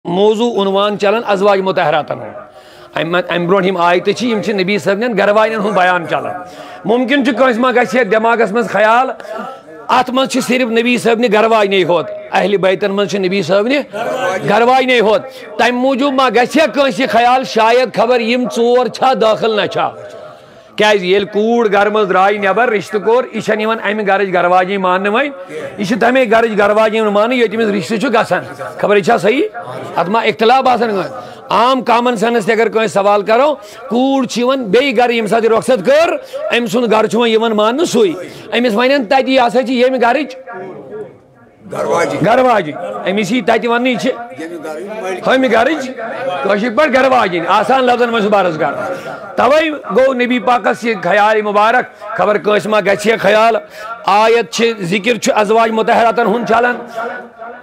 موضوع عنوان چلان ازواج مطہراتن ام برو آیت نبی صاحب گھروالین ہند بیان چلان ممکن کنس ما گھے دماغس من خیال ات من صرف نبی صاحب گھروالین ہوت اہل بیتن من نبی صاحب گھروالین ہوت تم موجوب ما گھے کنس خیال شاید خبر یم ژور چھا داخل نہ چھا کیاز یل کوڑ گھر مز درائے نبر رشتہ کور یہ امہ گھرچ گھرواجی مان وی یہ تمے گھرچ گھرواجی مان یہ تمس رشتہ گھان خبر یہ صحیح ات ما اختلاف آسان عام کامن سینس اگر کوئی سوال کرو کوڑ بیٚیہِ گھر یم سات رخصت کر ام سن گھر مان سوئی امس ون تتی ہسا یم گھرچ گھرواجی امس یہ تتہ ون ہم گھرچ پہ گھرواجی آسان لفظن من برس کر توے گو نبی پاکس یہ خیال مبارک خبر کنس ما گھے خیال آیت ذکر ازواج مطہراتن ہند چلان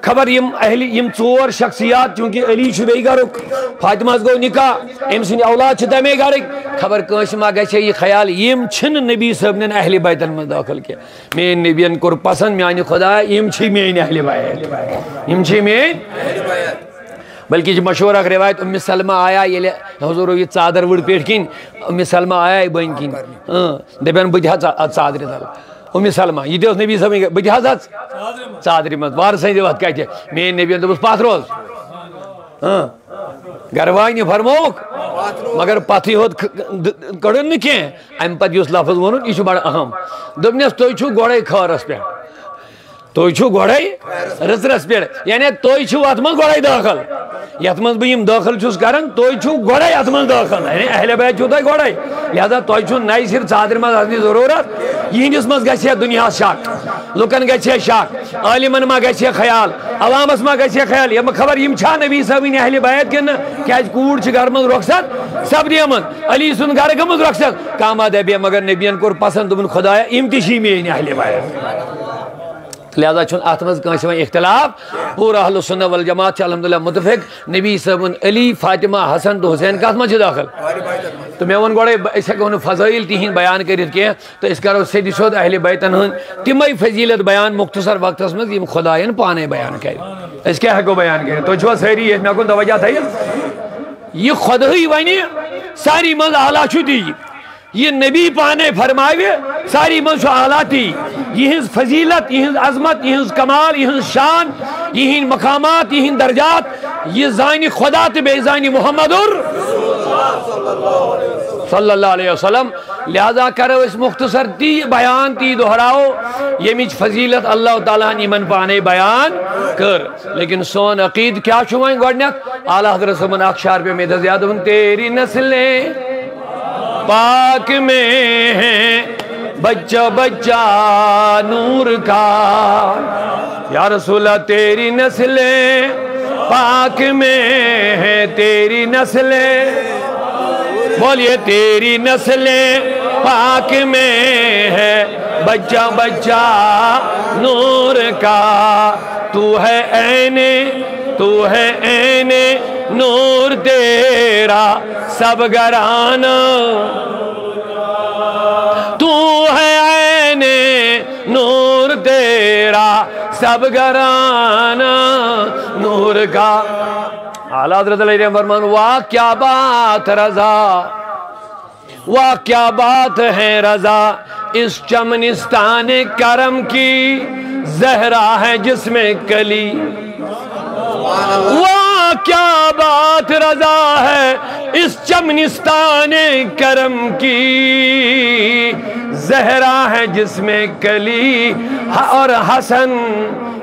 خبر یم ژور شخصیات چونکہ علی بی گھرک فاطمہ گو نکاح ام سند اولاد تمے گھرک خبر کنس ما گھے یہ خیال یم نبی صاحب اہل بیتن من داخل کی مین نبین کور پسند میانہ خدا یم مین اہل بیت یم مین بلکہ یہ مشہور اک روایت ام سلمہ آیا یل حضور یہ ژادر وڑ پیٹ کن ام سلمہ آیا بن کن دپان بہ دہ ژادر تل ام سلمہ یہ دس نبی صاحب بہ دہ ژادر مز وار سند وت کتہ مین نبی دپس پتھ روز گھرواجنہ فرموک مگر پتھے ہوت کڑن نہ کی ام پتہ اس لفظ ون یہ بڑا اہم دپنس تھی چھو گوڑے خارس پہ تھی چھو گوڑے رژرس پہ یعنی تھی چھو ات من گوڑے داخل یت من بہ داخل چھس کران تھی چھو گوڑے ات من داخل یعنی اہل بیت چھو تھی گوڑے لہذا تھی چھو نئی صرف ژادر مز آسنی ضرورت یہندس مز گژھِ دنیا شک لکن گژھِ شک عالمن ما گژھِ خیال عوامس ما گژھِ خیال یہ خبر یم چھا نبی صاحبن اہل بیت کن کیاز کوڑ چھ گھر مز رخصت سپدی من علی سن گھر گمز رخصت کاما دبی مگر نبین کور پسند دپن خدایا یم تہ چھ میٲنۍ اہل بیت لہذا چھن ات مز کنس اختلاف پورا اہل سنہ والجماعت الحمدللہ متفق نبی صاحب علی فاطمہ حسن تو حسین کت مز داخل تو میں ون گوڑے اس ہیکو فضائل تہند بیان کرت کی تو اس کرو سیدھی سود اہل بیتن ہند تمے فضیلت بیان مختصر وقتس مز یم خدائن پانے بیان کر اس کیا ہیکو بیان کر تو چھو ساری یہ مے کن توجہ تھا یہ خدائی ونی ساری مز اعلی چھ دی یہ نبی پانے فرمائے ساری من اعلیٰ یہ فضیلت یہ عظمت یہ کمال یہ شان یہ مقامات یہ درجات یہ زانی خدا تو بے زانی محمد صلی اللہ علیہ وسلم لہذا کرو اس مختصر تی بیان تی دہراؤ یمچ فضیلت اللہ تعالیٰ ایمن پانے بیان کر لیکن سون عقید کیا چھوائیں گوڑنیت اعلیٰ حضرت صلی اللہ اخشار پہ میدہ زیادہ تیری نسلیں پاک میں ہے بچہ بچہ نور کا یا رسول اللہ تیری نسلیں پاک میں ہے تیری نسلیں بولیے تیری نسلیں پاک میں ہے بچہ بچہ نور کا تو ہے عین نور تیرا سب گھرانا تو ہے عین نور تیرا سب گھرانا نور کا اعلیٰ حضرت علیہ فرمان واہ کیا بات رضا واہ کیا بات ہے رضا اس چمنستان کرم کی زہرا ہے جس میں کلی واہ کیا بات رضا ہے اس چمنستان کرم کی زہرا ہے جس میں کلی اور حسن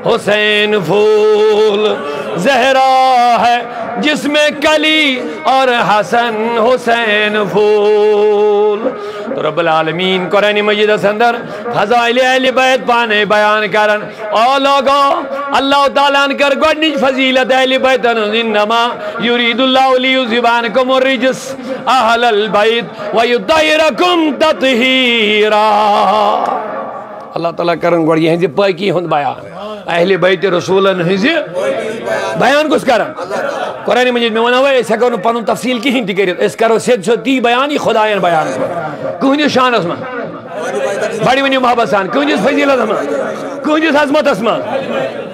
حسین پھول زہرا ہے جس میں کلی اور حسن حسین پھول تو رب العالمین قرآن مجید اندر فضائل اہل بیت پانے بیان کرن او لوگو اللہ تعالیٰ نے کر گوڑنیج فضیلت اہل بیت انما یرید اللہ لیذہب عنکم الرجس اہل البیت ویطہرکم تطہیرا اللہ تعالیٰ کرن گوڑ یہ پاکی ہند بیان اہل بیت رسولن ہنزی بیان کس کرن قرآن مجید میں وناوے اس ہکو پنن تفصیل کی ہنتی کرت اس کرو سید سو تی بیانی خدایان بیان کہنی شان اسمان بڑی ونی محبت سان کہنی فضیلت اسمان کہنی عظمت اسمان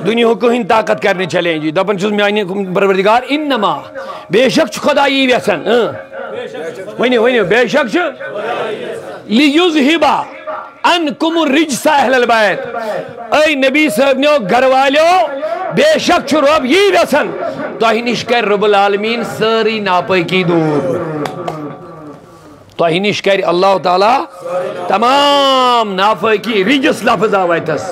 دنیا کہیں طاقت کرنے چلیں جی دپن چھس میانہ پروردگار انما بے شک خدا یہ ویسن ونیو بے شک لیذہب عنکم الرجس اہل البیت اے نبی صاحب نیو گھر والیو بے شک رب یہ ویسن تہ نش کر رب العالمین ساری ناپاکی دور تہ نش کر اللہ تعالی تمام ناپاکی رجس لفظ آو اتس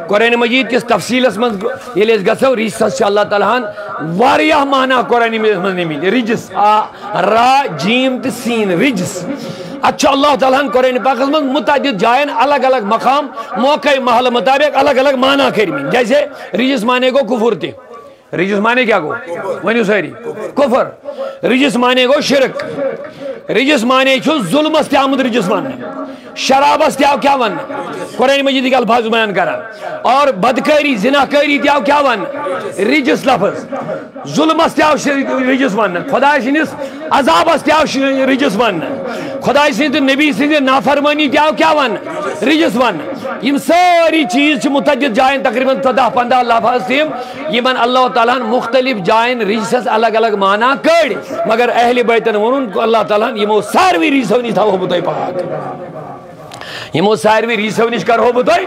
قرآن مجید کس تفصیلس من یل گھو رجسس اللہ تعالیٰ واریاہ معنی قرآن مجید نمت رجس را جیم تو سین رجس اچھا اللہ تعالیٰ قرآن پاک من متعدد جائن الگ الگ مقام موقع محل مطابق الگ الگ معنی کرمی جیسے رجس معنی کو کفر تھی رجس معنی کیا گو ونیو ساری کفر رجس معنی گو شرک رجس معنی چھو ظلم اس آمد رجس معنی شراب اس کیا ون قرآن مجید کے الفاظ بیان کران اور بدکاری زناکاری تیاو کیا ون رجس لفظ ظلم اس رجس ون خدا سندس عذاب اس رجس ون خدا سند نبی سند نافرمانی تیاو کیا ون رجس ون یم ساری چیز متعدد جائن تقریباً 14-15 لفظ تیم یمن اللہ تعالیٰ مختلف جائن رجسس الگ الگ معنی کڑ مگر اہل بیتن ونن اللہ تعالیٰ یمو ساروی رجسو نش تھو بتائی پاک یمو ساروی ریسو نش کرو بتائی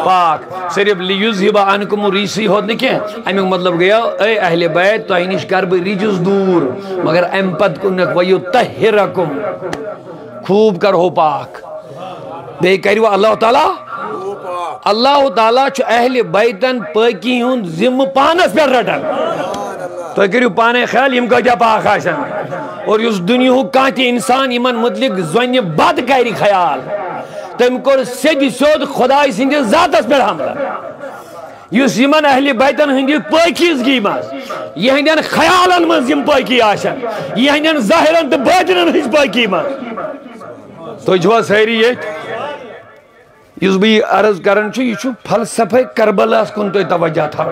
پاک صرف لیذہب عنکم الرجس ہوت نہ کی امیک مطلب گیا اے اہل بیت تہ نش کر بہ رجس دور مگر ام پت کنک ویطہرکم خوب کرو پاک بے کرو اللہ تعالیٰ چھ اہل بیتن پاکی ہند ذمہ پانس پہ رٹن تو کرو پانے خیال یم کجا پاک آسن اور اس دنیا کان تہ انسان یمن متعلق زن بد کری خیال تم کور سید سود خدا سندس ذاتس پہ حملہ اس یمن اہل بیتن ہندی پاکیزگی مز یہندین خیالن مز یم پاکی آسن یہندین ظاہرن تو باطنن ہز پاکی مز تو چھوا ساری یہ اس بی عرض کرن چھو یہ فلسفہ کربلا کن تو توجہ تھا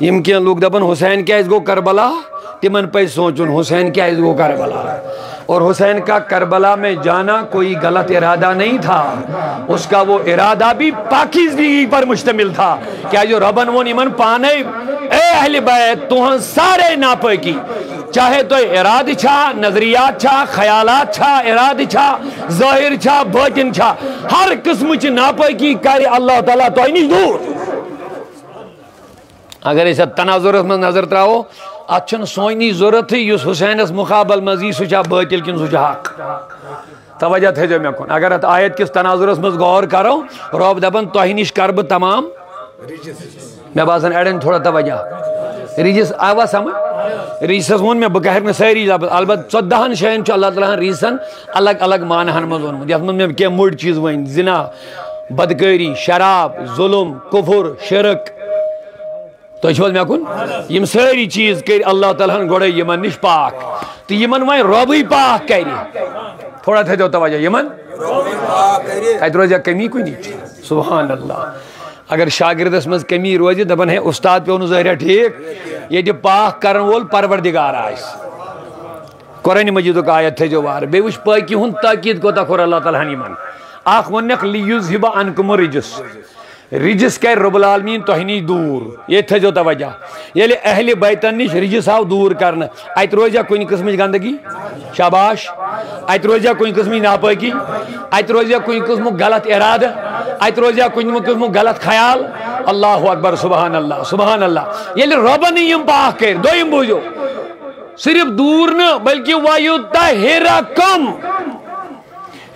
یم کیا لوگ دپن حسین کیا گو کربلا تمن پہ سوچن حسین کیا گو کربلا اور حسین کا کربلا میں جانا کوئی غلط ارادہ نہیں تھا اس کا وہ ارادہ بھی پاکیزگی پر مشتمل تھا کیا جو ربن وہ نیمن پانے اے اہل بیت تو سارے ناپاکی چاہے تو اراد چھا نظریات چھا خیالات چھا اراد چھا ظاہر چھا باطن چھا ہر قسم چھ ناپاکی کری اللہ تعالیٰ تو نہیں دور اگر اسے تناظرت میں نظر تراؤ اچھن سوئنی ضرورت ہی اس حسین اس مقابل مزید سوچا باطل کن سوچا حق توجہ تھے جو میں کن اگر ات آیت کس تناظرت میں غور کرو رب دبن توہینش کرب تمام میں بازن ایڈن تھوڑا توجہ ریجس آوا سمجھ ریسس وون میں بکہر میں ساری البت 14 شہن چھ اللہ تعالیٰ ریسن الگ الگ معنی مز ون یت میں کیا مڑ چیز ون زنا بدکاری شراب ظلم کفر شرک تو چھوز میں کن یم ساری چیز کر اللہ تعالیٰ گوڑے یمن نش پاک تو یمن وائن ربی پاک کری تھوڑا تھے جو توجہ یمن ات روزیا کمی کنی سبحان اللہ اگر شاگردس مز کمی روزی دپن ہے استاد پہ ظاہر ٹھیک یہ پاک کرن وول پروردگار آئس قرآن مجید کا آیت تھے جو وار بے وش پاکی ہن تاکید کو تکور اللہ تعالیٰ یمن آخ ونک لیذہب عنکم الرجس رجس کر رب العالمین توہنی دور یہ تھے جو توجہ یعنی اہل بیتن نش رجس آو دور کرنا ات روزیا کن قسم گندگی شاباش ات روزیا کن قسم ناپاکی ات روزیا کن قسم غلط ارادہ ات روزیا کن قسم غلط خیال اللہ اکبر سبحان اللہ سبحان اللہ یعنی ربن یم پاک کر دویم بوجو صرف دور نہ بلکہ وَيُطَهِّرَكُمْ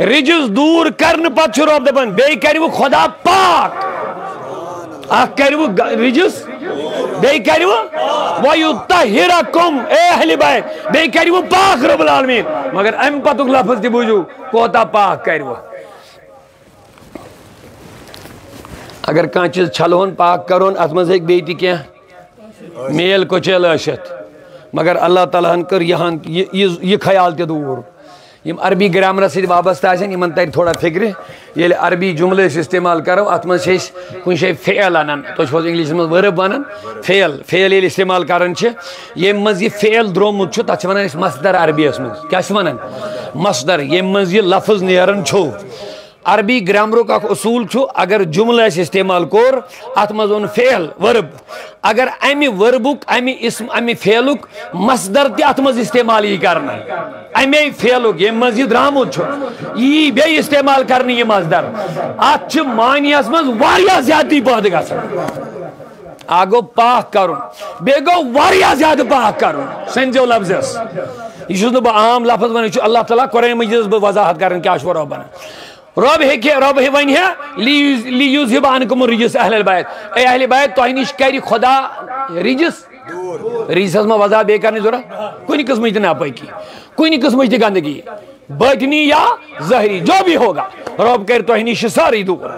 رجس دور کرن پت رب دپان بے کرو خدا پاک اخ کرو رجس بے کرو وَيُطَهِّرَكُمْ اے اہل بیت بے کرو پاک رب العالمین مگر ام پتک لفظ دی بوجو کوتا پاک کرو اگر کان چیز چھلون پاک کرون اتمز ایک بیتی کیا میل کو چل اشت مگر اللہ تعالیٰ کر یہاں یہ خیال تے دور یم عربی گرامر سے وابستہ آسن یمن تر تھوڑا فکر یہ عربی جملے استعمال کرو ات من کن شے فعل انان تو چھوز انگلش من ورب ونان فعل یہ استعمال کرن یہ مز یہ فعل درومت تک ونان مصدر عربی من کیا ونان مصدر یہ مز یہ لفظ نیرن چھو عربی گرامرک اخ اصول چھو اگر جملہ اس استعمال کور ات مزون فعل ورب اگر امی وربک امی اسم امی فعلک مصدر تی ات مز استعمال یہ کرنا امی فعلک یہ مزید رامود چھو یہ بے استعمال کرنی یہ مصدر ات چھ معنی اس مز واریا زیادتی پاد گژھان آگو پاک کرن بے گو واریا زیادہ پاک کرن سنجو لفظس یہ چھس نہ عام لفظ ون اللہ تعالیٰ قرآن مجید بہ وضاحت کرن کیا چھ رب رب ہے ون ہے لیذہب عنکم الرجس اہل البیت اے اہل بیت تہ نش کر خدا رجس رجسس ما وضاحت بے کرنے ضرورت کن قسم کی ناپاکی کن قسم کی گندگی باطنی یا ظاہری جو بھی ہوگا رب کر تہ نش ساری دور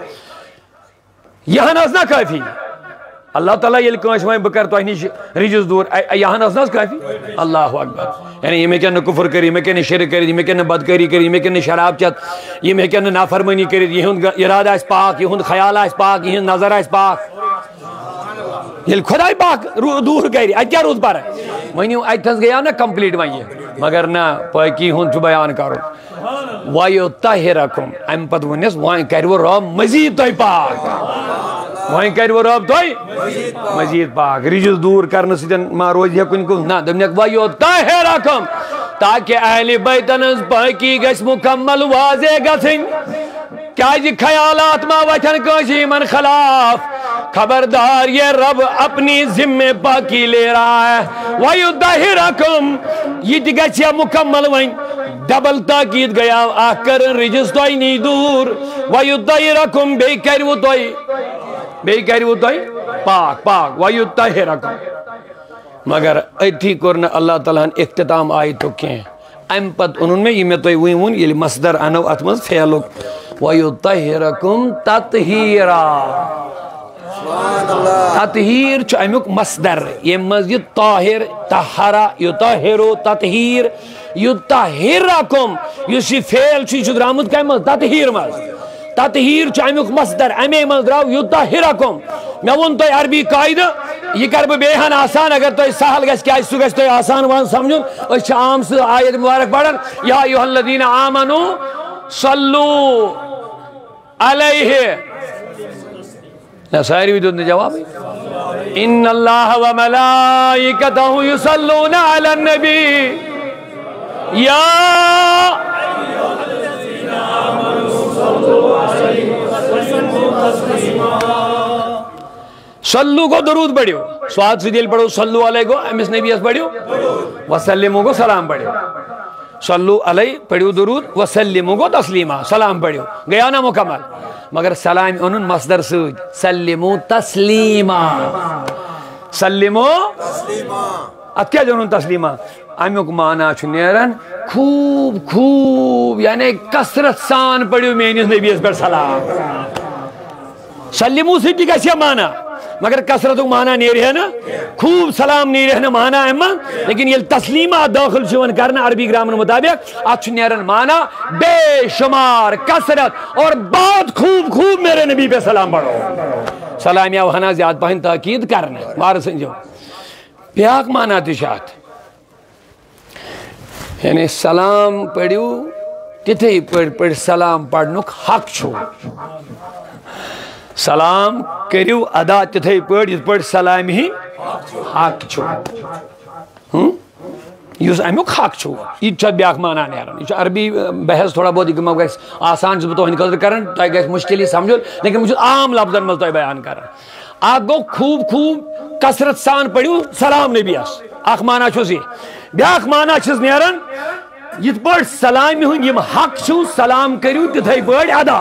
یہ نہ کافی اللہ تعالیٰ یل کنس وی بہ کر تہ نش رجس دور یہ نہ کافی اللہ اکبر یعنی یہ ہیکن کفر کر یہ ہیکن شرک کر یہ ہیکن بدکاری کر یہ ہیکن شراب چت یہ ہیکن نافرمانی کر یہ ارادہ آس پاک یہ خیال آس پاک یہ نظر آس پاک یل خدای پاک دور کر ات کیا روز پر ونیو اتس گیا نا کمپلیٹ ون یہ مگر نہ پاکی ہند بیان کرو ویطہرکم ام پتہ ونس وۄنۍ کرو رب مزید تہ پاک وۄنۍ کرو رب تہ مزید پاک رجس دور کرنے سۭتۍ ما روزِ کُنہِ کُن نہ دوٚپنکھ ویطہرکم تاکہ اہل بیتن ہٕنٛز پاکی گژھِ مکمل واضح گژھٕنۍ کیازِ خیالات ما وتھن کٲنٛسہِ یِمن خلاف خبردار یہ رب اپنی ذمہ پاکی لے رہا ہے ویطہرکم یہ تہ گژھِ مکمل ون ڈبل تاکید گیا اکھ کرن رجس تۄہہِ نی دوٗر ویطہرکم بیٚیہِ کَرِوٕ تۄہہِ پاک پاک ویطہرکم مگر اتھی کور نہ اللہ تعالیٰ ہن اختتام آیتک کینٛہہ امہ پتہٕ اونُن مےٚ یہِ مےٚ تۄہہِ وٕنۍ ووٚن ییٚلہِ مصدر انو اتھ منٛز فعلُک ویطہرکم تطہیرا تطہیر چھ امیُک مصدر ییٚمہِ منٛز یہِ طاہر طہرا یطہرو تطہیر یطہرکم یُس یہِ فعل چھُ یہِ چھُ درٛامُت کمہِ منٛز تطہیر منٛز تطہیر چھ امیُک مصدر امے منٛز درٛاو یطہرکم مےٚ ووٚن تۄہہِ عربی قاعدٕ یہ کر بہٕ بیٚیہِ ہن آسان اگر تۄہہِ سہل گژھِ کیازِ سُہ گژھِ تۄہہِ آسان وان سمجھُن أسۍ چھِ عام سُہ آیت مبارک پران یا ایُہا الذین آمنو صلو علیہ ساروی دیت جواب ان اللہ وملائکتہ یصلون علی النبی یا صلو کو درود پڑھو سواد سے دل پڑھو صلو علیہ کو امس نبی اس پڑھو وسلمو کو سلام پڑھو صلو علیہ پڑھو درود وسلمو کو تسلیمہ سلام پڑھو گیا نا مکمل مگر سلام انن مصدر سوج سلمو تسلیمہ سلمو ات کیا جنون تسلیمہ امیک معنی چھُ نیران خوب خوب یعنی کثرت سان پڑھو میانس نبیس پر سلام سلمو سے گژھِ معنی مگر کثرت معنی نیرِ ہے نا خوب سلام نیرِ ہے نا معنی اما لیکن یہ تسلیمہ داخل چھُ کرنا عربی گرامر مطابق ات چھُ نیران معنی بے شمار کثرت اور بہت خوب خوب میرے نبی پہ سلام پڑھو سلام یا ہنا زیادہ پہن تاکید کرنا مار سنجو بیاکھ معنی تہِ چھُ اتھ یعنی سلام پڑھو تتھے پڑھ سلام پڑھنُک حق چھُ سلام کریو ادا تتھے پڑھ یت پڑھ سلام ہی حق چھو یس امیک حق چھو یہ چھ بیاکھ معنی نیران یہ عربی بحث تھوڑا بہت یہ گژھِ آسان چھُس بہٕ تُہنٛدِ خٲطرٕ کران تۄہہِ گژھِ مشکل یہ سمجھُن لیکن بہٕ چھُس عام لفظن منٛز تۄہہِ بیان کران اکھ گوٚو خوب خوب کثرت سان پڑھو سلام نبیس اکھ معنی چھُس یہ بیاکھ معنی چھُس نیران یت پڑھ سلام ہُنٛد یم حق چھُ سلام کریو تتھے پڑھ ادا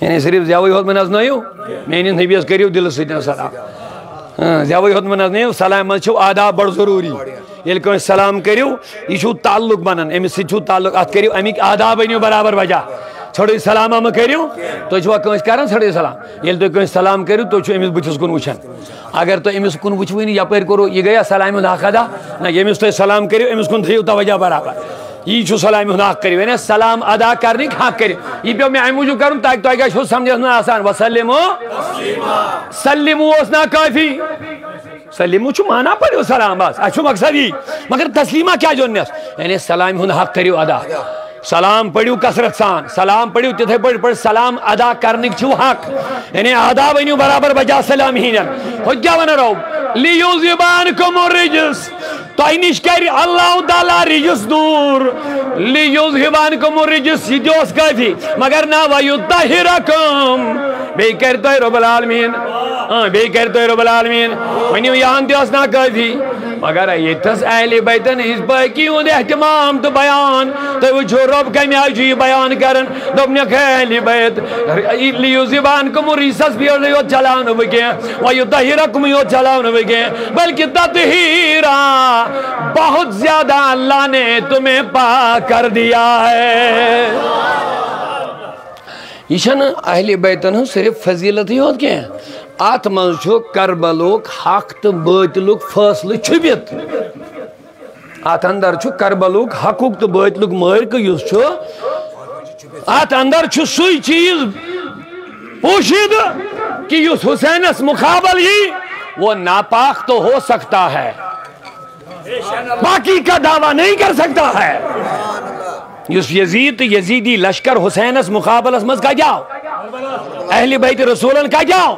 یعنی صرف زیوی ہوت من نزنائیو میانس نبیس کریو دل سۭتۍ سلام زیوی ہوت من نزنائیو سلام من چھو آداب بڑ ضروری یل کٲنٛسہِ سلام کریو یہ چھو تعلق بنان امس سۭتۍ چھو تعلق ات کریو امیک آداب أنِو برابر وجہ ژھٔٹِو سلام مہ کریو تُہۍ چھوا کٲنٛسہِ کران ژھٔٹِو سلام ییٚلہِ تُہۍ کٲنٛسہِ سلام کریو تُہۍ چھو أمِس بٕتھِس کُن وٕچھان اگر تُہۍ أمِس کُن وٕچھوٕے نہٕ یپٲرۍ کوٚروٕ یہِ گٔیا سلامہِ ہُنٛد حق ادا نہ ییٚمِس تُہۍ سلام کریو أمِس کُن تھٲیِو توجہ برابر یہ چھُ سلامہِ ہُنٛد حق کٔرِو یعنی سلام ادا کرنٕکۍ حق کٔرِو یہ پیو مےٚ امہِ موٗجوٗب کرُن تاکہِ تۄہہِ گژھِوٕ سمجھس منٛز آسان وسلمو سلمو اوس نا کٲفی سلمو چھُ معنی پٔرِو سلام بس اَسہِ چھُ مقصد یی مگر تسلیمہ کیٛازِ اوٚننس یعنی سلامہِ ہُنٛد حق کٔرِو ادا سلام پڑھو کثرت سان سلام پڑھو تتھے پڑھ سلام ادا کرنک چھو حق یعنی آدھا ونیو برابر بجا سلام ہینن کیا ون رب لیوزبانکم الرجس تۄہہِ نِش کَرِ اللہ تعالیٰ رجس دور لیوزبانکم الرجس یہ تہِ اوس کٲفی مگر نہ ویطہرکم بیٚیہِ کَرِ تۄہہِ رب العالمین بیٚیہِ کَرِ تۄہہِ رب العالمین ؤنِو یہان تہِ اوس نا کٲفی مگر ییٚتھس اہلِ بیتن ہٕنٛز پٲکی ہُنٛد احتمام تہٕ بیان تُہۍ وٕچھو رۄب کمہِ آیہِ چھُ یہِ بیان کران دوٚپنکھ اہلِ بیت لیوزبانکم الرجسس پٮ۪ٹھ یوت چلاو نہٕ بہٕ کینٛہہ ویطہرکم یوت چلاو نہٕ بہٕ کینٛہہ بلکہ تطہیرا بہت زیادہ اللہ نے تمہیں پاک کر دیا ہے یہ چھنہٕ اہلِ بیتن ہٕنٛز صرف فضیلتٕے یوت کینٛہہ ات منٛز چھُ کربلُک حق تہٕ باطلُک فٲصلہٕ چھُپِتھ ات اندر چھُ کربلُک حقُک تہٕ باطلُک مٲرکہٕ یُس چھُ ات اندر چھُ سُے چیٖز پوشیدہ کہ یُس حسینس مقابل ہی وہ ناپاک تو ہو سکتا ہے باقی کا دعویٰ نہیں کر سکتا ہے یُس یزید یزیدی لشکر حسینس مقابلس مز کا جاؤ اہل بیت رسولن کا جاؤ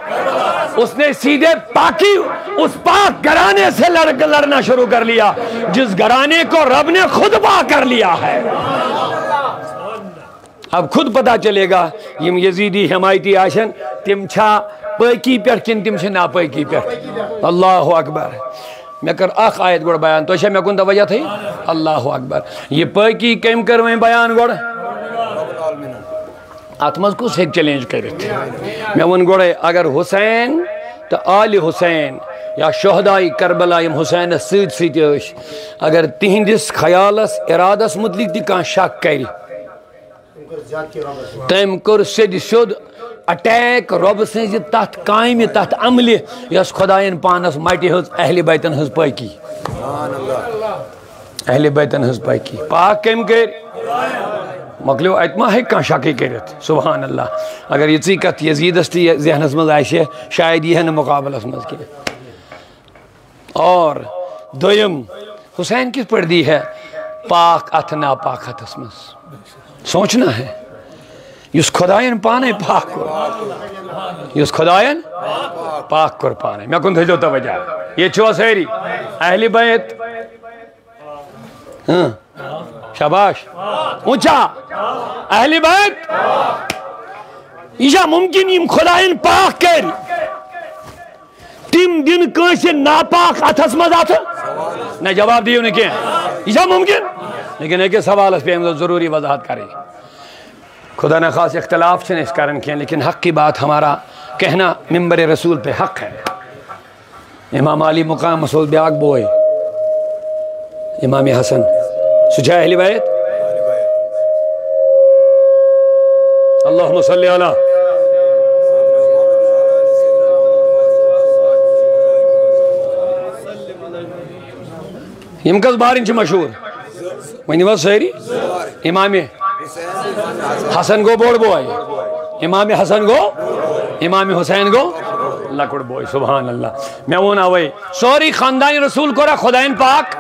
اس نے سیدھے پاکی اس پاک گھرانے سے لڑنا شروع کر لیا جس گھرانے کو رب نے خود پاک کر لیا ہے اب خود پتا چلے گا یم یزیدی حمایتی آشن تم چھا پاکی پر کن تم چھا ناپاکی پر اللہ اکبر میں کر اخ آیت گوڑ بیان تو شاہ میں کن توجہ تھی اللہ اکبر یہ پاکی کم کرویں بیان گوڑ آتماز کو سیک چیلنج کرے تھے میں ون گوڑے اگر حسین تو آل حسین یا شہدائی کربلا یم حسین سید سیتیش اگر تہندس خیالس ارادس متعلق دی کان شک کری تم کر سید سید اٹیک رب سنز تحت قائم تحت عملی یس خدایین پانس مٹی ہز اہل بیتن ہز پاکی اہل بیتن ہز پاکی پاک کم کر مکلیو اتما ہے کان شاکی کرت سبحان اللہ اگر یہ چیکت یزید استی ذہنس مز آئیشے شاید یہ ہے مقابل اسمز کی اور دویم حسین کس پر دی ہے پاک ات ناپاک ات اسمز سوچنا ہے یس خدایین پانے پاک کر یس خدایین پاک کر پانے میں کن تھیجو توجہ یہ چھو سیری اہل بیت شاباش اونچا اہل بیت یہ ممکن یم خدایین پاک کر تم دن کیسے ناپاک اتھس مزات نہ جواب دیو نے کیا یہ ممکن لیکن ایک سوال اس پہ ہم ضروری وضاحت کریں خدا نہ خاص اختلاف چھنے اس کارن کیا لیکن حق کی بات ہمارا کہنا منبر رسول پہ حق ہے امام علی مقام مسعود بیاگ بوئے امام حسن سجھا اہل بیت اللہم صلی علی یم کس بارن چھ مشہور ونی وز سیری امام حسن گو بوڑ بوئے امام حسن گو امام حسین گو لکڑ بوئے سبحان اللہ میں وون آوئے سوری خاندان رسول کو را خدایین پاک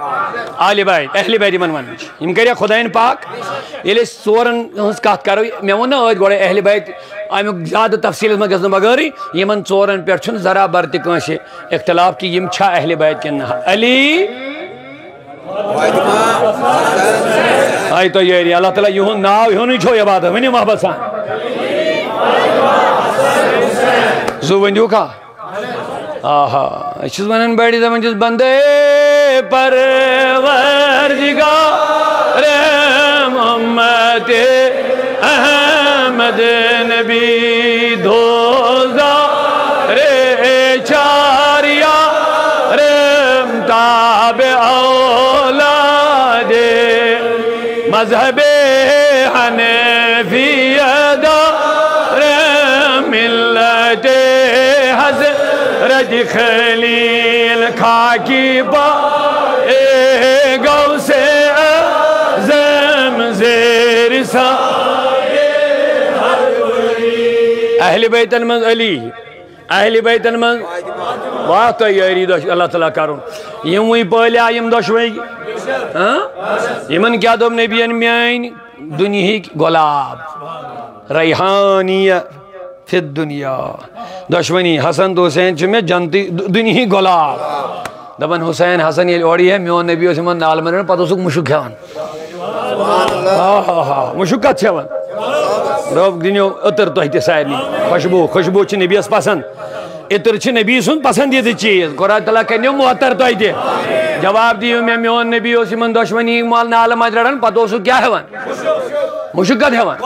آل بیت اہل بیت من ونچ یم کریا خدایین پاک یہ سورن ہنس کات کرو میں وون آوئے گوڑے اہل بیت آئیم زیادہ تفصیل میں گزن بگاری یمن سورن پر چھن ذرا برتی کنشے اختلاف کی یم چھا اہل بیت کے نہ علی آئی تو یہ اللہ تعالیٰ یہاں ناو یہاں نہیں چھو یہ بات ہے ونی محبت سان زو ونیو کا آہا چیز ونن بیڑی زمان جس بندے پروردگار محمد احمد نبی دوزا رے چاریا رم تاب اولاد مذہب حنفیہ دار ملت حضرت خلیل خاکی با غوث اعظم زیر سایہ اہل بیتن من علی اہل بیتن من واہ تو یاری دوش اللہ تعالیٰ کرون یم وی پہلے یم دوشوئی یمن کیا دوم نبیین میاین دنیا گلاب ریحانیہ فی الدنیا دشمنی حسن تو حسین چھ میں جنتی دنیا گلاب دپن حسین حسن یل اوڑی ہے میون نبی اس من نال مرن پتہ اسک مشک کھیوان مشک کت کھیوان رب دنیو عطر تہ تہ سارنی خوشبو چھ نبی اس پسند عطر چھ نبی سن پسندیدہ چیز قرآن تعالیٰ کرنیو محتر تہ تہ جواب دیو میں میون نبی اس من دشمنی مال نال مز رڑن پتہ اسک کیا ہیوان مشک کت ہیوان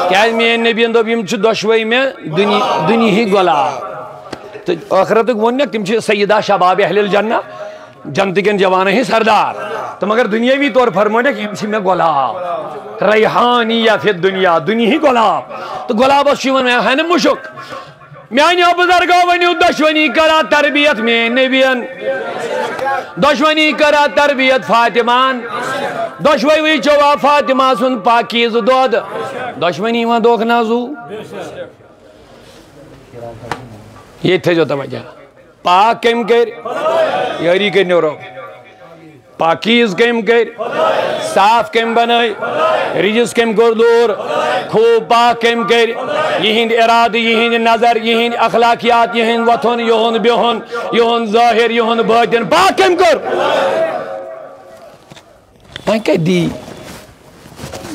کیا مین نبی دپ یم چھ دشوئی میں دنیا گلاب تو آخرتک ونک تم چھ سیدہ شباب اہل الجنہ جنتکن جوان ہی سردار تو مگر دنیاوی طور فرمونک یم چھ میں گلاب ریحانیہ فی الدنیا دنیا گلاب تو گلاب اس چھ ہے نا مشک میانیو بزرگو ونیو دشمنی کرا تربیت میں نبیان دشمنی کرا تربیت فاطمان دشوئی وی چوا فاطمہ سن پاکیز دود دشمنی وہاں دوکھ نازو یہ تھے جو توجہ پاک کم کر یاری کرنیو رو پاکیز کم کر صاف کم بنائی رجس کم کر دور خوب پاک کم کر یہند اراد یہند نظر یہند اخلاقیات یہند وطن یہند بیہن یہند ظاہر یہند باطن پاک کم کر کہ دی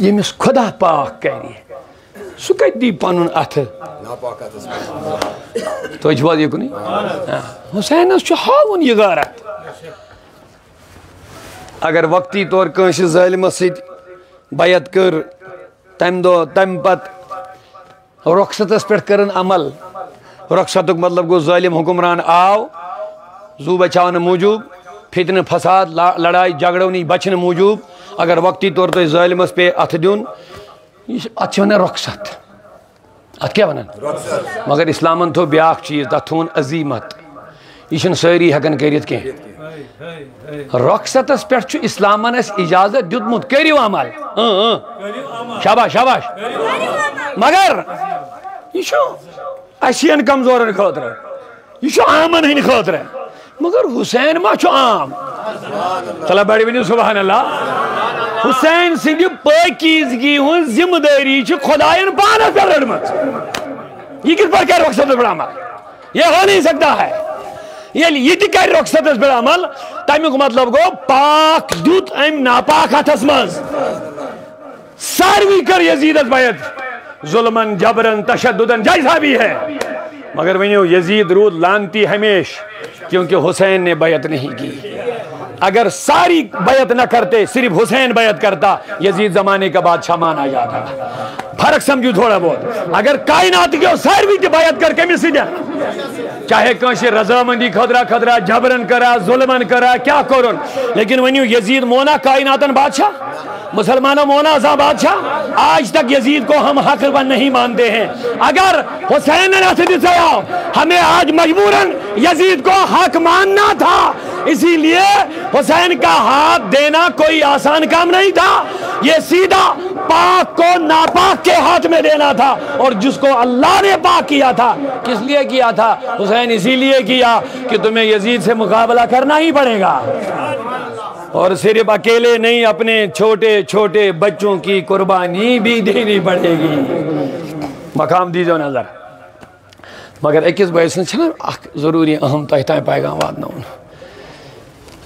یمس خدا پاک کری سو کت دی پنن اتھ تو جواب یہ کنی حسین اس ہاون یہ غارت اگر وقتی طور کنس ظالم ست بیعت کر تم دو تم پت رخصتس پہ کرن عمل رخصتک مطلب گو ظالم حکمران آو زو بچاون موجوب فتنہ فساد لڑائی جھگڑونی بچن موجوب اگر وقتی طور تو ظالمس پہ اتھ دیون اتھ ونان رخصت ات کیا ونان مگر اسلامن تھو بیاکھ چیز تتھ تھون عظیمت یہ ساری ہکن کرت کی رخصتس پہ اسلامن اس اجازت دیتمت کریو عمل شاباش شاباش مگر یہ اسین کمزورن خاطر یہ عامن ہند خاطر مگر حسین ما چھو عام چلا بڑی ونیو سبحان اللہ حسین سندی پاکیزگی ہن ذمہ داری چھ خدائن پانس پہ رڑمت یہ کس پر کر رخصت پہ عمل یہ ہو نہیں سکتا ہے یہ تہ کر رخصت پہ عمل تمیک مطلب گو پاک دیت ام ناپاک ہتھس مز ساروی کر یزیدس بیعت ظلمن جبرن تشددن جیسا بھی ہے مگر ونیو یزید رود لانتی ہمیش کیونکہ حسین نے بیعت نہیں کی اگر ساری بیعت نہ کرتے صرف حسین بیعت کرتا یزید زمانے کا بادشاہ مانا جاتا فرق سمجھو تھوڑا بہت اگر کائنات کے ساروی کی بیعت کر کے مسی دیا چاہے کنشی رضامندی خدرہ جبرن کرا ظلمن کرا کیا کرن لیکن ونیو یزید مونا کائناتن بادشاہ مسلمانوں مونا ازاں بادشاہ آج تک یزید کو ہم حق نہیں مانتے ہیں اگر حسین نے سے آؤ ہمیں آج مجبوراً یزید کو حق ماننا تھا اسی لیے حسین کا ہاتھ دینا کوئی آسان کام نہیں تھا یہ سیدھا پاک کو ناپاک کے ہاتھ میں دینا تھا اور جس کو اللہ نے پاک کیا تھا کس لیے کیا تھا حسین اسی لیے کیا کہ تمہیں یزید سے مقابلہ کرنا ہی پڑے گا اور صرف اکیلے نہیں اپنے چھوٹے چھوٹے بچوں کی قربانی بھی دینی پڑے گی مقام دیجو نظر مگر اکس بھائی ضروری اہم تہ پیغام واتناؤن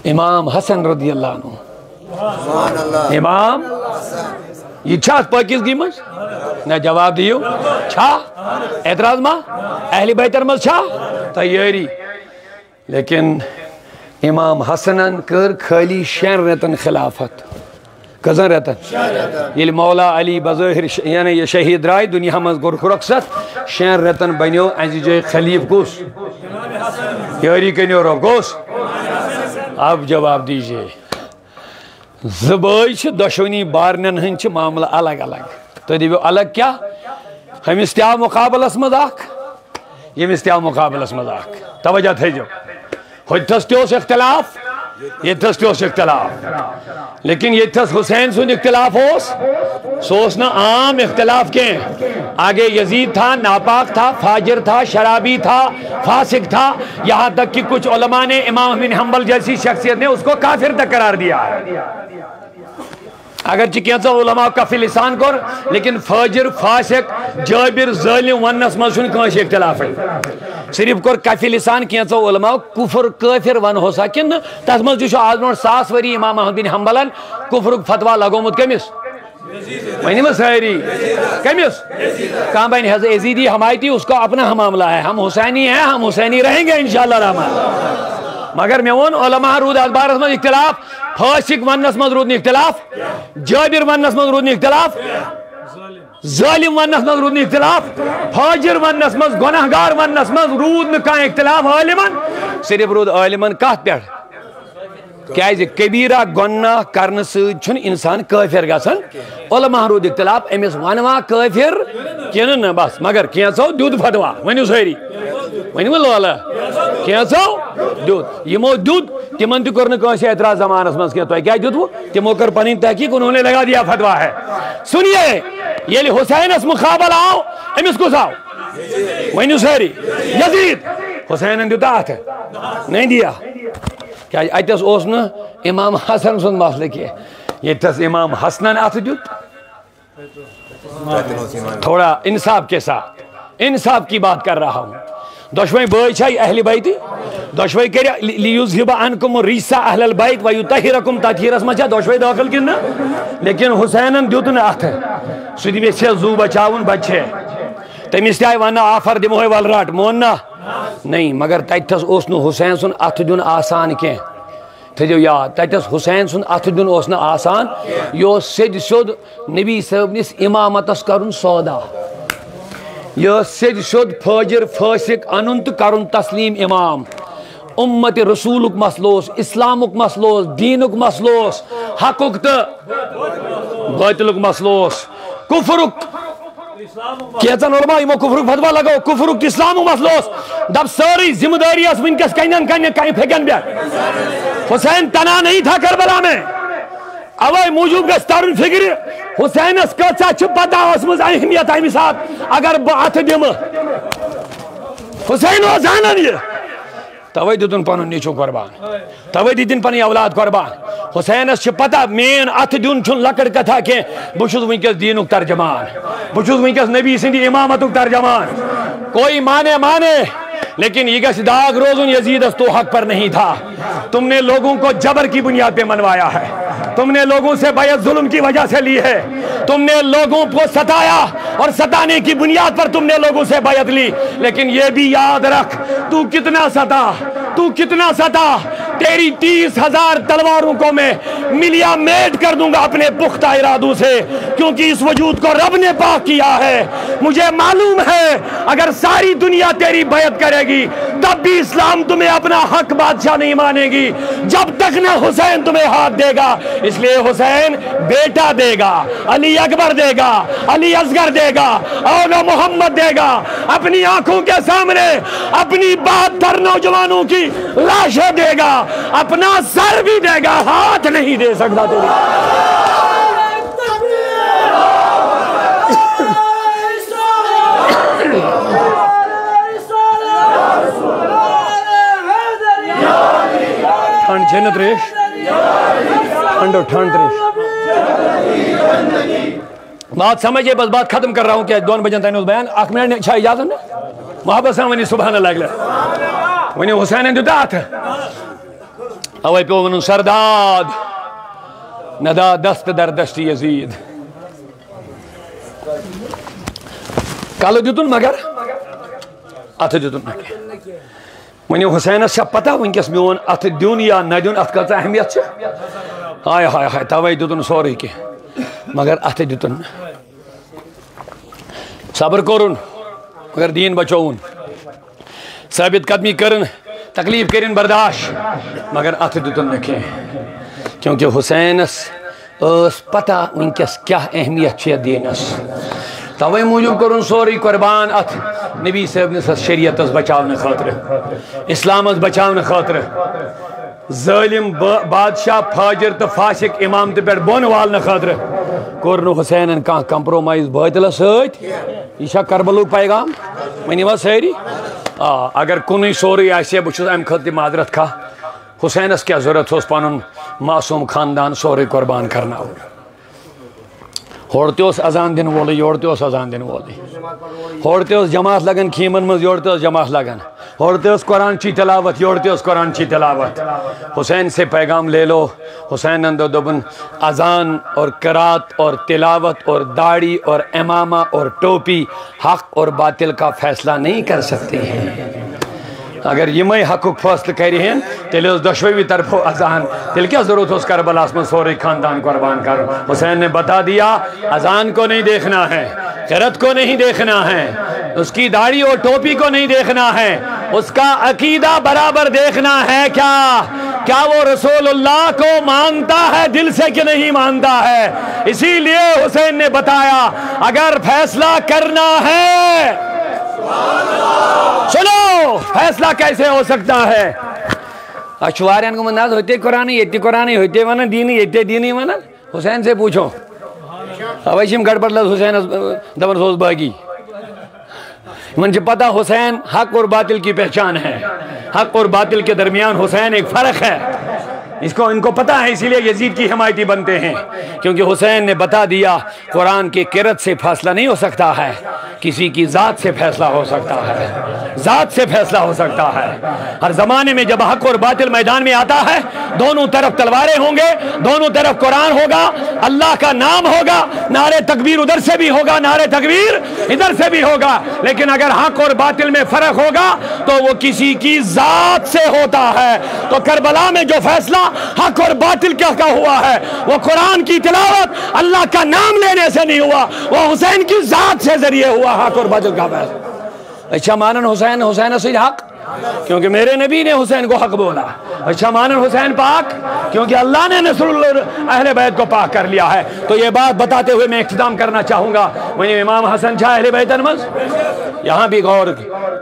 امام حسن رضی اللہ عنہ امام یہ چھا پاکیزگی مز نہ جواب دیو چھا اعتراض ما اہل بیتر مز چھا تیاری لیکن امام حسنن کر خالی 6 رتن خلافت کزن رتن یل مولا علی بظاہر یعنی یہ شہید رائے دنیا مز گر رخصت 6 رتن بنیو انزی جو خلیف گوس یاری کنیو رو گوس اب جواب دیجئے زبائی چھ دشونی بارنن ہن چھ معاملہ الگ الگ تو دیو الگ کیا ہم استیاء مقابلس مذاق یہ استیاء مقابلس مذاق توجہ تھے جو ہوئی تھس تیوس اختلاف یہ تھس تیوس اختلاف لیکن یہ تھس حسین سن اختلاف ہوس سوسنا عام اختلاف کے آگے یزید تھا ناپاک تھا فاجر تھا شرابی تھا فاسق تھا یہاں تک کہ کچھ علماء نے امام بن حنبل جیسی شخصیت نے اس کو کافر تک قرار دیا اگرچہ کینژو علماء کفی لسان کور لیکن فاجر فاسق جابر ظالم ونس مز کانس اختلاف صرف کور کفی لسان کینژو علماء کفر کافر ون ہو سا کن تس مز آز برو 100 وری امام احمد بن حنبلن کفرک فتوا لگومت کمس ونیما ساری کمس کہاں بین یزیدی حمایتی اس کا اپنا معاملہ ہے، ہم حسینی ہیں، ہم حسینی رہیں گے انشاءاللہ رحمان، مگر میں ون علماء رود ات بارس مز اختلاف، فاسق ونس مز رود اختلاف، جابر ونس مز رود اختلاف، ظالم ونس مز رود اختلاف، فاجر ونس مز گناہگار ونس مز رود نہ کانٛہہ اختلاف عالمن، صرف رود عالمن کتھ پہ کیازِ کبیرہ گناہ کرنے سن انسان کافر گژھان، علماء رود اختلاف امس ونوا کافر کن نہ بس، مگر کینژو دیت فتوا ونیو ساری ونیو لولا کینژو دیت یمو دیت تمن تہ کور نہ کٲنٛسہِ اعتراض زمانس مز کینٛہہ تۄہہِ کیٛازِ دیتوٕ تمو کر پنٕنۍ تحقیق انہوں نے لگا دیا فتوا ہے۔ سنیے ییٚلہِ حسینس مقابل آو امس کس آو ونیو ساری یزید، حسینن دیتا اتھ نہیں دیا کیا اتس اوس نہ امام حسن سن مسئلہ کی یتس امام حسنن اتھ دیت، تھوڑا انصاف کے ساتھ انصاف کی بات کر رہا ہوں، دشوئی بھائی چھائی اہل بیتی دشوئی کریا لیوزہب عنکم الرجس اہل البیت ویطہرکم تطہیرس مچا دشوئی داخل کن لیکن حسینن دیت نہ اتھ سہ دِژ زو بچاون بچے تمس تہ آئی ون آفر دموے ول رٹ مون نا نہیں، مگر تتس اوس نہ حسین سن اتھ دیون آسان کی تھو یاد، تتس حسین سن اتھ دیون اوس نہ آسان، یہ سید سیود نبی صٲبنس امامتس کرن سودا، یہ سید سیود فاجر فاسق انن تو کرن تسلیم امام، امت رسولک مسلوس، اسلامک مسلوس، دینک مسلوس، حقک تو باطلک مسلوس، کفرک کیچن علماء یمو کفرک فتوا لگو، کفرک اسلامک مسلوس، دب ساری ذمہ داری اس ونکس کنن کہیں پھیکن بیا حسین تنا نہیں تھا کربلا میں، اوے موجود گژھِ ترن فکر حسینس کۭژاہ چھِ پتہ ٲسمٕژ اہمیت امہِ ساتہٕ اگر بہٕ اتھٕ دِمہٕ حسین اوس زانان یہ، توے دِتُن پنُن نیٚچوٗ قۄربان، توے دِتِن پنٕنۍ اولاد قۄربان، حسینس چھِ پتہ مین اتھٕ دیُن چھُنہٕ لۄکٕٹ کتھا کینٛہہ، بہٕ چھُس ونکس دیٖنُک ترجمان، بہٕ چھُس ونکس نبی سٕنٛدِ امامتُک ترجمان، کوئی مانے مانے لیکن یہ گژھِ داغ روزن یزیدس تو حق پر نہیں تھا، تم نے لوگوں کو جبر کی بنیاد پہ منوایا ہے، تم نے لوگوں سے بیعت ظلم کی وجہ سے لی ہے، تم نے لوگوں کو ستایا اور ستانے کی بنیاد پر تم نے لوگوں سے بیعت لی، لیکن یہ بھی یاد رکھ تو کتنا ستا، تو کتنا ستا، تیری 30,000 تلواروں کو میں ملیا میٹ کر دوں گا اپنے پختہ ارادوں سے، کیونکہ اس وجود کو رب نے پاک کیا ہے، مجھے معلوم ہے اگر ساری دنیا تیری بیعت کرے گی تب بھی اسلام تمہیں اپنا حق بادشاہ نہیں مانے گی جب تک نہ حسین تمہیں ہاتھ دے گا، اس لیے حسین بیٹا دے گا، علی اکبر دے گا، علی اصغر دے گا، اولا محمد دے گا، اپنی آنکھوں کے سامنے اپنی 72 نوجوانوں کی لاشیں دے گا، اپنا سر بھی دے گا، ہاتھ نہیں دے سکتا تیری۔ ٹھنڈ چھے نا تریش ٹھنڈو ٹھنڈ تریش بات سمجھے، بس بات ختم کر رہا ہوں، کیا 2 بجن تین اس بیان 1 منٹ چھا اجازت نے محبت سے ونی سبحان اللہ اگلے ونی حسین دیتا آتھ اوے پیو ونن سرداد ندا دست در دست یزید کالو دیتون مگر اتھ دیتون نکی ونی حسین سے پتہ ونکس میون اتھ دیون یا نہ دیون اتھ کۭژاہ اہمیت چھ، ہائے ہائے ہائے توے دیتون سورُے کینٛہہ مگر اتھ دیتون صبر کرن مگر دین بچون، ثابت قدمی کرن، تکلیف کرن برداشت مگر اتھ دیتون نہ کینٛہہ، کیونکہ حسینس اس پتہ ونکس کیا اہمیت چھ دینس، توے موجود کرن سوری قربان اتھ نبی صاحب نے شریعت بچاؤن خاطر، اسلام بچاؤن خاطر، ظالم بادشاہ فاجر تو فاسق امام تو پہ بون والن خاطر کور نو حسینن کان کمپرومائز باطل ست، یہ کربلو پیغام ونیوا ساری اگر کن سوری آسے بہت ام خاطر معذرت خواہ، حسینس کیا ضرورت اس پن معصوم خاندان سوری قربان کرنا، ہوڑتے اس اذان دن وولے یورتے اس اذان دن وولے ہوڑتے اس جماعت لگن کھیمن مز یورتے اس جماعت لگن ہوڑتے اس قرآن چی تلاوت یورتے اس قرآن چی تلاوت حسین سے پیغام لے لو حسین اندو دبن اذان اور قرات اور تلاوت اور داڑھی اور امامہ اور ٹوپی حق اور باطل کا فیصلہ نہیں کر سکتے ہیں اگر یہ حق فیصلہ کری ہیں تیل اس دشوی طرف اذان تیل کیا ضرورت اس کربلا میں سورے خاندان قربان کر حسین نے بتا دیا اذان کو نہیں دیکھنا ہے قرات کو نہیں دیکھنا ہے اس کی داڑھی اور ٹوپی کو نہیں دیکھنا ہے اس کا عقیدہ برابر دیکھنا ہے کیا وہ رسول اللہ کو مانتا ہے دل سے کہ نہیں مانتا ہے اسی لیے حسین نے بتایا اگر فیصلہ کرنا ہے سنو فیصلہ کیسے ہو سکتا ہے اشوارین کو منداز ہوتے قرآن ہوتے ونن دینی ونن حسین سے پوچھو اویشیم گڑبڑ لز حسین دبن سوز باغی منجھے پتا حسین حق اور باطل کی پہچان ہے حق اور باطل کے درمیان حسین ایک فرق ہے ان کو پتا ہے اسی لیے یزید کی حمایتی بنتے ہیں کیونکہ حسین نے بتا دیا قرآن کے قرات سے فیصلہ نہیں ہو سکتا ہے کسی کی ذات سے فیصلہ ہو سکتا ہے ذات سے فیصلہ ہو سکتا ہے ہر زمانے میں جب حق اور باطل میدان میں آتا ہے دونوں طرف تلواریں ہوں گے دونوں طرف قرآن ہوگا اللہ کا نام ہوگا نعرے تکبیر ادھر سے بھی ہوگا نعرے تکبیر ادھر سے بھی ہوگا لیکن اگر حق اور باطل میں فرق ہوگا تو وہ کسی کی ذات سے ہوتا ہے تو کربلا میں جو فیصلہ حق اور باطل کا ہوا ہے وہ قرآن کی تلاوت اللہ کا نام لینے سے نہیں ہوا وہ حسین کی ذات سے ذریعے ہوا حق اور باطل کا فیصلہ اچھا مانن حسین سے حق کیونکہ میرے نبی نے حسین کو حق بولا اچھا مانن حسین پاک کیونکہ اللہ نے نصر اللہ اہل بیت کو پاک کر لیا ہے تو یہ بات بتاتے ہوئے میں اختتام کرنا چاہوں گا وہیں امام حسن شاہ اہل بیت انمز یہاں بھی غور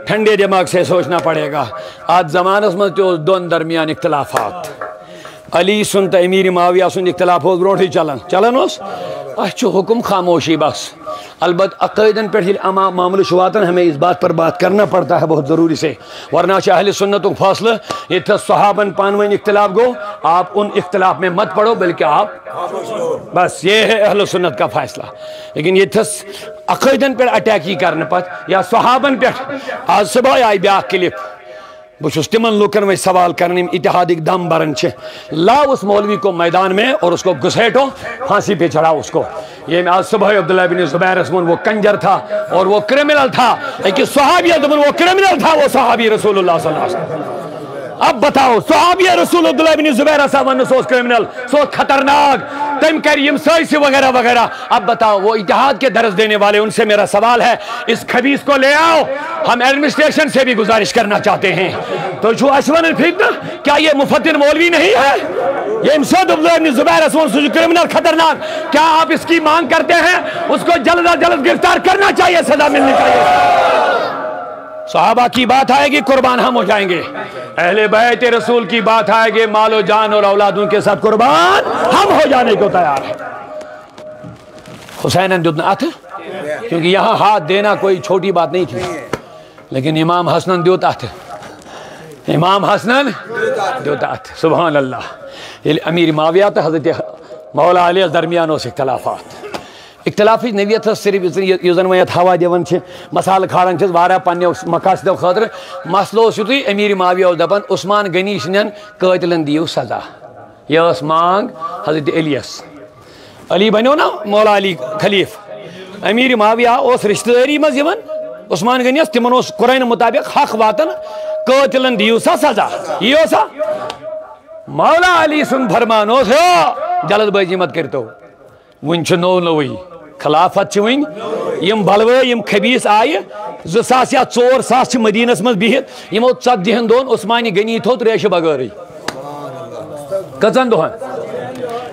ٹھنڈے دماغ سے سوچنا پڑے گا آج زمانس مز تو دون درمیان اختلافات علی سن تو امیر معاویہ سن اختلاف ہو برونٹھی چلن اچھو حکم خاموشی بس البت عقیدن پر معامل شواتن ہمیں اس بات پر بات کرنا پڑتا ہے بہت ضروری سے ورنہ اہل سنتوں فاصلہ یہ تھا صحابن پانوین اختلاف گو آپ ان اختلاف میں مت پڑھو بلکہ آپ بس یہ ہے اہل سنت کا فیصلہ لیکن یہ تھا عقیدن پر اٹیکی کرنے پت یا صحابن پر آج صبح آئی بیاک کلپ بچھوس تمن لوکن میں سوال کرنے اتحادی دم برن چھے لا اس مولوی کو میدان میں اور اس کو گھسیٹو پھانسی پہ چڑھا اس کو یہ آج صبح عبداللہ بن زبیر اسمون وہ کنجر تھا اور وہ کرمنل تھا لیکن صحابی دمن وہ کرمنل تھا وہ صحابی رسول اللہ صلی اللہ علیہ وسلم اب بتاؤ صحابی رسول عبداللہ بن زبیر اسمون سوز کرمنل سوز خطرناک تم کریم سائسی وغیرہ وغیرہ اب بتاؤ وہ اتحاد کے درس دینے والے ان سے میرا سوال ہے اس خبیث کو لے آؤ ہم ایڈمنسٹریشن سے بھی گزارش کرنا چاہتے ہیں تو جو اشون الفتنہ کیا یہ مفتن مولوی نہیں ہے یہ امسود عبداللہ بن زبیر اسمون سوز کرمنل خطرناک کیا آپ اس کی مانگ کرتے ہیں اس کو جلد از جلد گرفتار کرنا چاہیے سزا ملنی چاہیے صحابہ کی بات آئے گی قربان ہم ہو جائیں گے اہل بیت رسول کی بات آئے گی مال و جان اور اولادوں کے ساتھ قربان ہم ہو جانے کو تیار ہیں حسین دیدن آتھ کیونکہ یہاں ہاتھ دینا کوئی چھوٹی بات نہیں تھی لیکن امام حسن دیوت آتھ امام حسن دیوت آتھ سبحان اللہ امیر معاویہ تا حضرت مولا علی درمیانوں سے اختلافی نویت صرف یوزن ویت ہوا دیون چھے مسال کھارن چھے وارا پنیو مقاصد خاطر مسلو سیتی امیر معاویہ دپن عثمان غنی سنن قاتلن دیو سزا یہ اس مانگ حضرت الیس علی بنیو نا مولا علی خلیف امیر معاویہ اس رشتہ داری مز یون عثمان غنی تمن اس قرآن مطابق حق واتن قاتلن دیو سزا یہ سا مولا علی سن فرمان جلد بازی مت کرتو ون چھ نو نوئی خلافت چھ ون یم بلوے یم خبیث آئے 2000 یا 4000 چھ مدینس مز بہت یمو 40 دون عثمانی غنی تھو تریش بغیر کتن دہن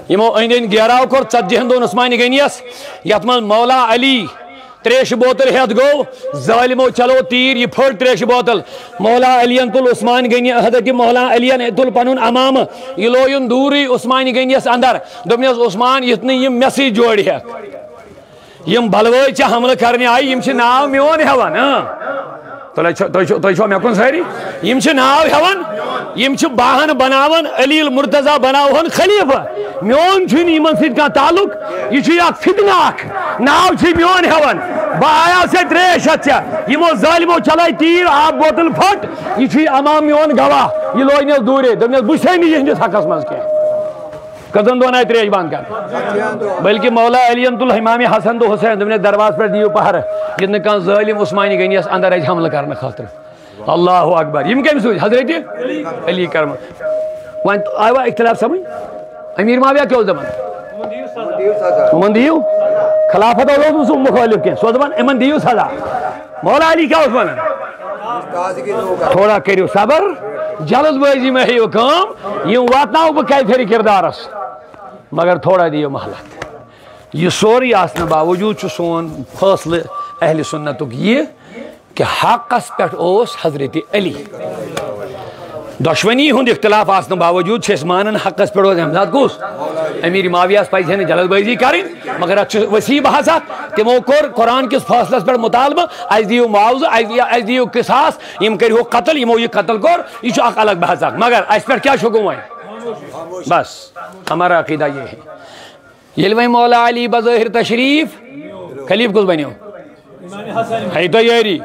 یمو این گیراو کور 40 دون عثمانی غنیس یت مز مولا علی تریش بوتل ہیت گو ظالمو چلو تیر یہ پھٹ تریش بوتل مولا علیان تل عثمان غنی حضرت مولا علیان تل پنن امام یہ لوین دوری عثمان غنیس اندر دپنس عثمان یتنی یم میسی جوڑ ہے یم بلوئی چھ حملہ کرنے آئی یم چھ ناو میون ہیوان تھی مے کن ساری یم ناو ہیوان یم باہن بناون علی المرتضی بناوہن خلیفہ میون یمن سۭتۍ تعلق یہ اخ فتنہ اخ ناو میون ہیوان بہ آیا سے تریش ھتھ یمو ظالمو چلائی تیر آب بوتل پھٹ یہ امام میون گواہ یہ لوگ دورے دس بچے نی یہندس حقس مز کی کتن دون آئی تریش بند کر بلکہ مولا علی امام حسن تو حسین دس درواز پہ دیو پہر یہ کان ظالم عثمانی گنیس اندر اج حملہ کرنے خاطر اللہ اکبر یم کم سوچ حضرت علی کرم ون آیا اختلاف سمجھ امیر معاویہ کیا دپان دیو خلافت سو مخالف کی سو دپان امن دیو سزا مولا علی کیا ونان تھوڑا کرو صبر جلد بازی میں ہیو کام یم واتناو بہ کیفر کردارس مگر تھوڑا دیو مہلت یہ سوری آسن باوجود سون فاصلہ اہل سنتک یہ کہ حقس پہ حضرت علی دشونی ہند اختلاف آسن باوجود مانن حقس پہ امزاد کس امیر معاویہ پزِ ہے جلد بازی کریں مگر ات وسیع بحثات تمو کور قرآن کس فاصلس پہ مطالبہ اس دیو معاوضہ اس دیو قصاص یم کرو قتل یمو یہ قتل کور یہ اخ الگ بحثات مگر اس پہ کیا گو بس ہمارا عقیدہ یہ ہے یل وی مولا علی بظاہر تشریف خلیف کس بنو ہے تیاری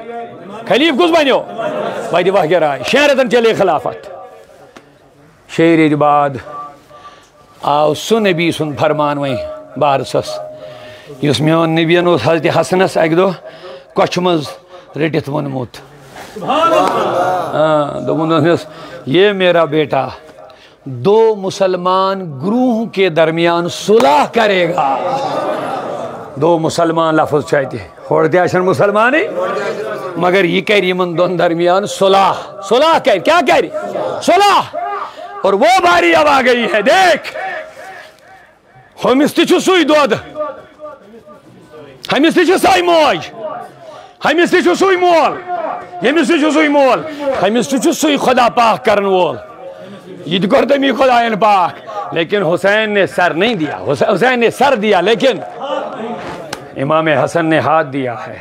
خلیف کس بنو وی دہ کیا رائے 6 رتن چلے خلافت 6 ریت بعد آو سہ نبی سن فرمان وی بارسس اس میون نبین حضرت حسنس اک دہ کچھ مز رٹت ونمت دس یہ میرا بیٹا 2 مسلمان گروہ کے درمیان صلح کرے گا 2 مسلمان لفظ چاہتے ہوڑتے آشن مسلمان مگر یہ کہہ رہی من دون درمیان صلح کہہ کیا کہہ رہی صلح اور وہ باری اب آ گئی ہے دیکھ ہمس تہ سوئی دود ہمس تہ سوئی موج ہمس تہ سوئی مول یمس تہ سوئی مول ہمس تہ سوئی خدا پاک کرن وول یہ تو کر تمی خدایان پاک لیکن حسین نے سر نہیں دیا حسین نے سر دیا لیکن امام حسن نے ہاتھ دیا ہے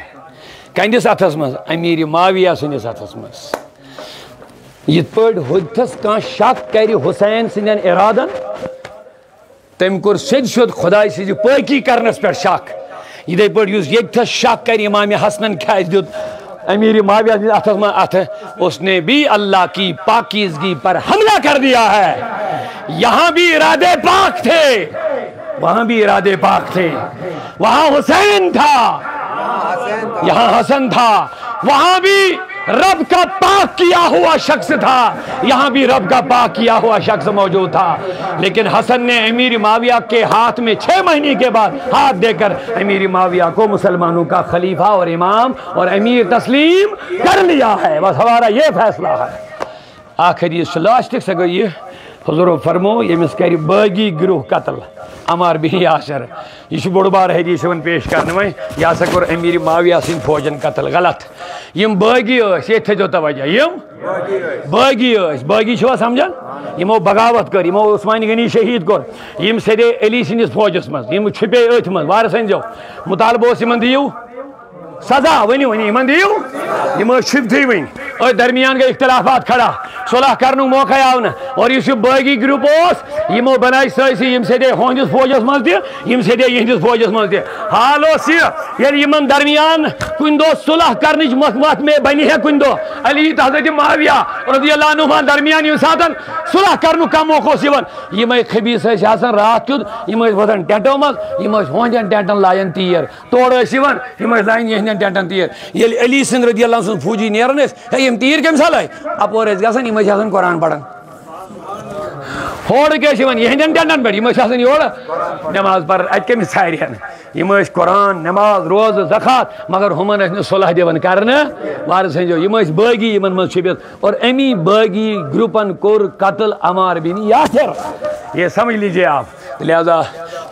کہندس اتھس مز امیر معاویہ سندس اتھس مز یہ پڑ ہوتس کان شک کر حسین سندن ارادن تم کور سید شد خدای سز پاکی کرنس پہ شک یہ پڑ یتھس شک کر امام حسنن کھاس دیت امیر معاویہ اتھس مز اتھ اس نے بھی اللہ کی پاکیزگی پر حملہ کر دیا ہے یہاں بھی ارادے پاک تھے وہاں بھی ارادے پاک تھے وہاں حسین تھا یہاں حسن تھا وہاں بھی رب کا پاک کیا ہوا شخص تھا یہاں بھی رب کا پاک کیا ہوا شخص موجود تھا لیکن حسن نے امیر معاویہ کے ہاتھ میں 6 مہینے کے بعد ہاتھ دے کر امیر معاویہ کو مسلمانوں کا خلیفہ اور امام اور امیر تسلیم کر لیا ہے بس ہمارا یہ فیصلہ ہے آخر یہ لاسٹک سے گئی حضور فرمو یمس کر باغی گروہ قتل عمار بن یاسر یہ بوڑ بار حدیث پیش کرنے میں یہ سا کور امیر معاویہ سن فوجن قتل غلط یم باغی یہ تھو توجہ یم باغی چھوا سمجھان یمو بغاوت کر یمو عثمان غنی شہید کور یم سدے علی سندس فوجس مز یم چھپے اتھ مز وار سنجو مطالبہ اس یمن دیو سزا ونیو یمن دیو یم چھپتھی ون اور درمیان گئی اختلافات کھڑا صلح کرنے موقع آو نا اور اس باغی گروپ اس یمو بنائی سائسی یم سدے ہندس فوجس مز تہ یم سدے یہندس فوجس مز تہ حال اس یہ یمن درمیان کن دو صلح کرنچ مقبت میں بنی ہے کن دو علی حضرت معاویہ رضی اللہ عنہ درمیان یم ساتن صلح کرنے کا موقع سیون یم خبیث آسان رات کیت یم وتھان ٹینٹو مز یم ہندین ٹینٹن لائن تیر توڑ یم لائن یہندین ٹینٹن تیر یل علی سن رضی اللہ عنہ فوجی نیرن یم تیر کم سالے اپور گھن یم قرآن پڑھان ہوڑ کیا یہندین ٹینٹن پہ یم یور نماز پر ات کمس ژھارین یم قرآن نماز روز زکات مگر ہمن صلح دِوان کرنے وار سنجو یم باغی یمن مز چھپت اور امی باغی گروپن کور قتل عمار بن یاسر یہ سمجھ لیجیے آپ لہذا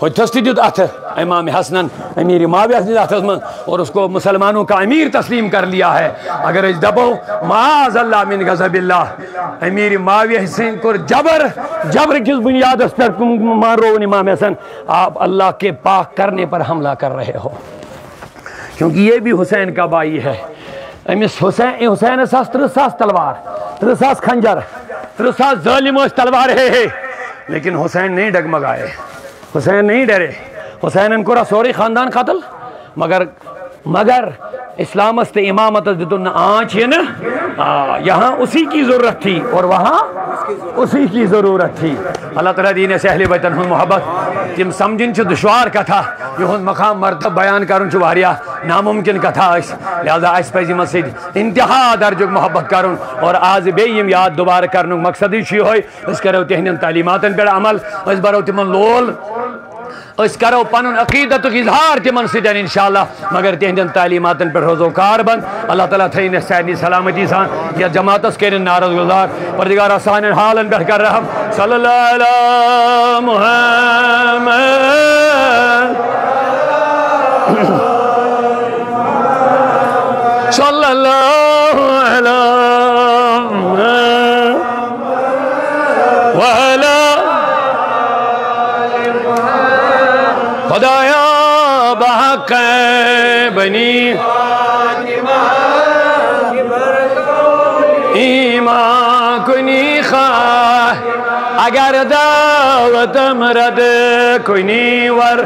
ہوتھس تہ دیت اتھ امام حسنن امیر معاویہ سندس اتھس من اور اس کو مسلمانوں کا امیر تسلیم کر لیا ہے اگر اس دپو معاذ اللہ من غضب اللہ امیر معاویہ سن کور جبر کس بنیاد اس پر مارو امام حسن آپ اللہ کے پاک کرنے پر حملہ کر رہے ہو کیونکہ یہ بھی حسین کا بھائی ہے امس حسین 30,000 تلوار 30,000 خنجر 30,000 ظالم تلوار ہے لیکن حسین نہیں ڈگمگائے حسین نہیں ڈرے حسین کو سوری خاندان قتل مگر اسلامس تے امامت دتن آنچ یہ نا یہاں اسی کی ضرورت تھی اور وہاں اسی کی ضرورت تھی اللہ تعالیٰ دین سے اہل بیتن ہن محبت تم سمجھن چھ دشوار کتھا یہ مقام مرتب بیان کرن چھ واریاہ ناممکن کتھا لہذا اس پہ مسجد انتہا درجک محبت کرن اور آج بیم یاد دوبارہ کرن مقصد یہ ہوئی اس کرو تہندین تعلیماتن پہ عمل اس برو تمن لول اس کرو پنن عقیدت اظہار تمن سدن انشاءاللہ مگر تہندین تعلیماتن پہ روزو کار بند اللہ تعالیٰ تھین سہنی سلامتی سان یا جماعتس کرن نارض گزار پردگار سان حالن پہ کر رحم صلی اللہ علیہ محمد صلی اللہ علیہ وعلا خدایا بحق بنی ایمان کنی خواہ اگر دعوت مرد کنی ور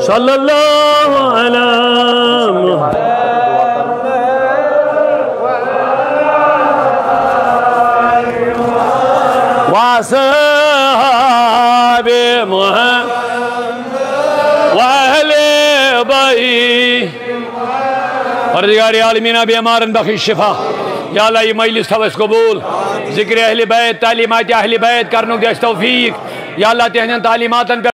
صلی اللہ علیہ وصحاب محمد واہل بیت پروردگار عالمین بیمارن بخش شفا یا اللہ یہ مجلس تھوس قبول ذکر اہل بیت تعلیمات اہل بیت کرنک دس توفیق یا اللہ تہندین تعلیماتن